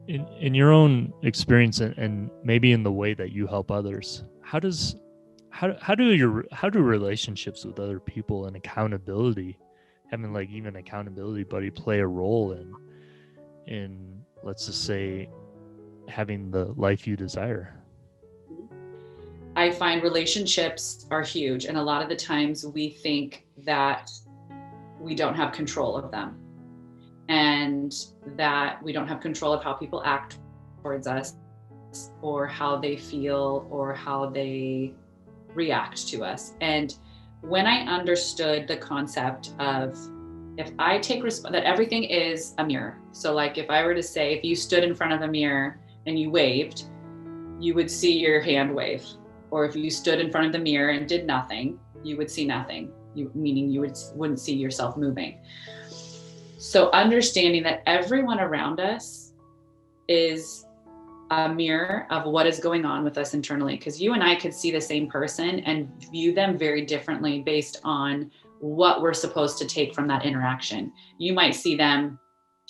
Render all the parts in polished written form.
In your own experience and maybe in the way that you help others, how do relationships with other people and accountability, having like even accountability buddy, play a role in let's just say having the life you desire? I find relationships are huge. And a lot of the times we think that we don't have control of them and that we don't have control of how people act towards us or how they feel or how they react to us. And when I understood the concept of if I take that everything is a mirror. So like if I were to say, if you stood in front of a mirror and you waved, you would see your hand wave. Or if you stood in front of the mirror and did nothing, you would see nothing, meaning you wouldn't see yourself moving. So understanding that everyone around us is a mirror of what is going on with us internally, because you and I could see the same person and view them very differently based on what we're supposed to take from that interaction. You might see them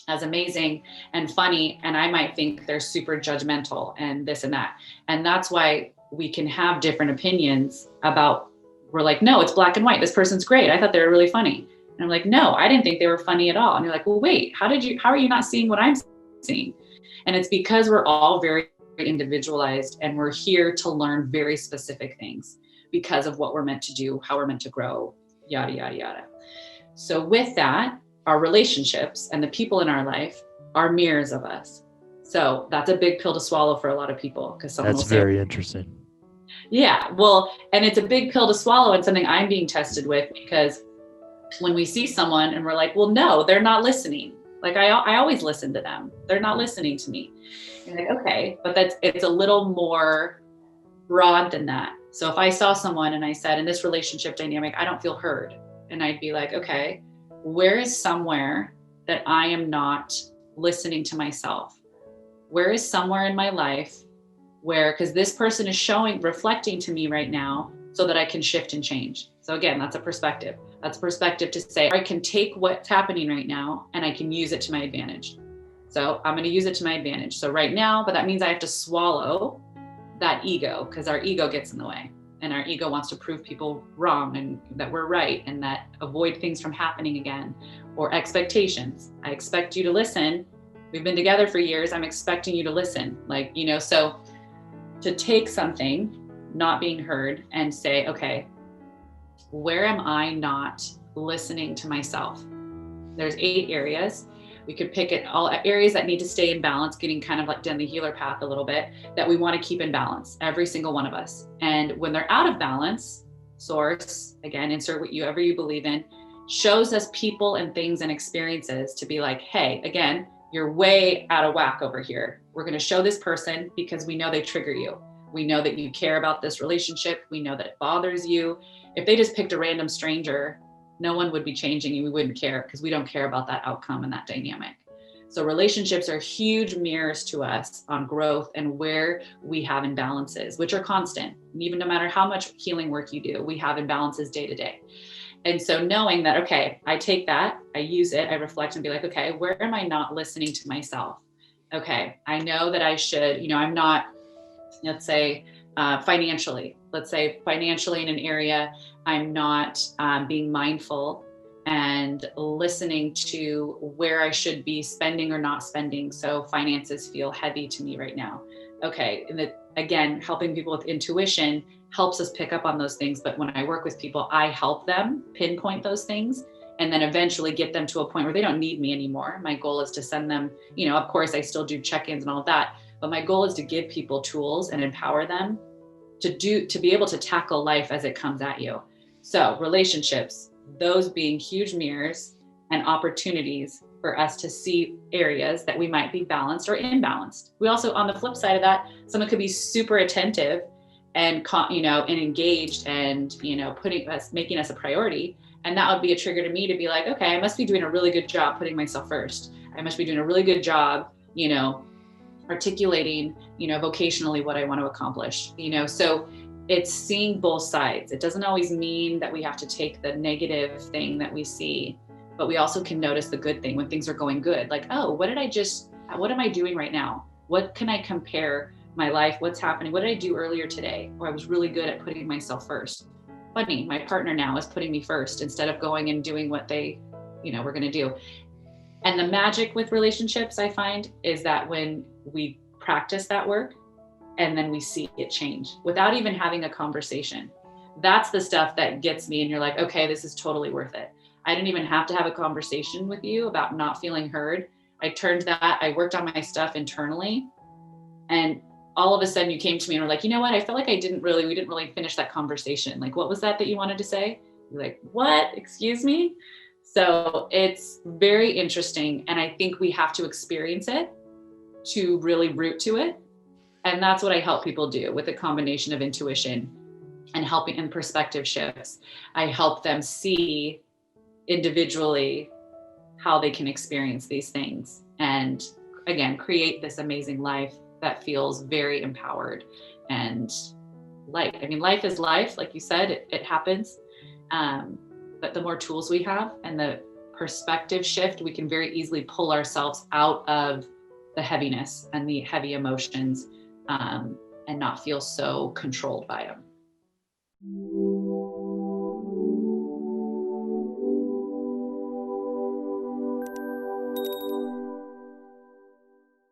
as amazing and funny, and I might think they're super judgmental and this and that. And that's why we can have different opinions about, we're like, no, it's black and white. This person's great. I thought they were really funny. And I'm like, no, I didn't think they were funny at all. And you're like, well, wait, how are you not seeing what I'm seeing? And it's because we're all very individualized and we're here to learn very specific things because of what we're meant to do, how we're meant to grow, yada, yada, yada. So with that, our relationships and the people in our life are mirrors of us. So that's a big pill to swallow for a lot of people, because someone That's will say, very interesting. yeah, well, and it's a big pill to swallow and something I'm being tested with, because when we see someone and we're like, well, no, they're not listening. Like I always listen to them. They're not listening to me. You're like, okay, but it's a little more broad than that. So if I saw someone and I said, in this relationship dynamic, I don't feel heard. And I'd be like, okay, where is somewhere that I am not listening to myself? Where is somewhere in my life where, because this person is reflecting to me right now so that I can shift and change. So again, that's a perspective. That's a perspective to say, I can take what's happening right now and I can use it to my advantage. So I'm going to use it to my advantage. So right now, but that means I have to swallow that ego, because our ego gets in the way. And our ego wants to prove people wrong and that we're right, and that avoid things from happening again. Or expectations. I expect you to listen. We've been together for years. I'm expecting you to listen. Like, so to take something not being heard and say, okay, where am I not listening to myself? There's 8 areas. We could pick it all areas that need to stay in balance, getting kind of like down the healer path a little bit, that we want to keep in balance, every single one of us. And when they're out of balance, source, again, insert whatever you believe in, shows us people and things and experiences to be like, hey, again, you're way out of whack over here. We're going to show this person because we know they trigger you. We know that you care about this relationship. We know that it bothers you. If they just picked a random stranger, no one would be changing you. We wouldn't care, because we don't care about that outcome and that dynamic. So relationships are huge mirrors to us on growth and where we have imbalances, which are constant. And even no matter how much healing work you do, we have imbalances day to day. And so knowing that, okay, I take that, I use it, I reflect and be like, okay, where am I not listening to myself? Okay, I know that I should, I'm not, let's say, financially in an area, I'm not being mindful and listening to where I should be spending or not spending. So finances feel heavy to me right now. Okay. And again, helping people with intuition helps us pick up on those things. But when I work with people, I help them pinpoint those things and then eventually get them to a point where they don't need me anymore. My goal is to send them, of course I still do check-ins and all of that, but my goal is to give people tools and empower them to be able to tackle life as it comes at you. So relationships, those being huge mirrors and opportunities for us to see areas that we might be balanced or imbalanced. We also, on the flip side of that, someone could be super attentive and, and engaged and, making us a priority. And that would be a trigger to me to be like, okay, I must be doing a really good job putting myself first. I must be doing a really good job, articulating, vocationally what I want to accomplish, so it's seeing both sides. It doesn't always mean that we have to take the negative thing that we see, but we also can notice the good thing when things are going good. Like, oh, what did I just what am I doing right now? What can I compare my life? What's happening? What did I do earlier today? Or I was really good at putting myself first. Funny, my partner now is putting me first instead of going and doing what they, were going to do. And the magic with relationships, I find, is that when we practice that work and then we see it change without even having a conversation, that's the stuff that gets me. And you're like, okay, this is totally worth it. I didn't even have to have a conversation with you about not feeling heard. I turned that, I worked on my stuff internally. And all of a sudden you came to me and were like, you know what? I felt like we didn't really finish that conversation. Like, what was that you wanted to say? You're like, what? Excuse me? So it's very interesting. And I think we have to experience it to really root to it. And that's what I help people do with a combination of intuition and helping in perspective shifts. I help them see individually how they can experience these things and, again, create this amazing life that feels very empowered and light. I mean, life is life, like you said, it happens. But the more tools we have and the perspective shift, we can very easily pull ourselves out of the heaviness and the heavy emotions, and not feel so controlled by them.